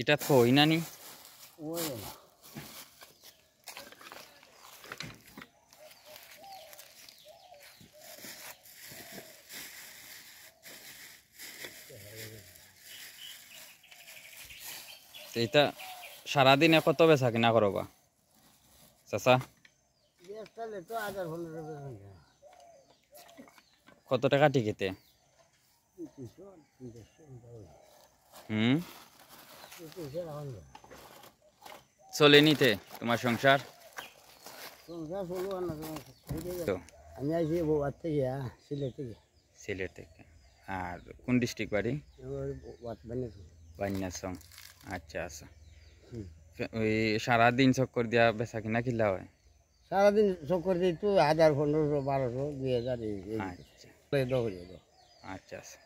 এটা থই না নি ওই এটা সারাদিনে কত বেচা কিনা করবা চাচা? বেচলে তো 1000-1500 বেচন যায়। কত টাকা টিকিতে? 300-350 এখন চলে নিতে তোমার সংসার? সংসার চলবো না তো আমি আইছি বউয়ার থেকে সিলেট থেকে। সিলেট থেকে। আর কোন ডিস্ট্রিক্ট বাড়ি? বান্যাসং। আচ্ছা আচ্ছা। ওই সারাদিন চক্কর দিয়া বেচা কিনা কিলা হয়? সারাদিন চক্কর দিই তো 1000-1500-1200-2000 আচ্ছা এই আচ্ছা আচ্ছা।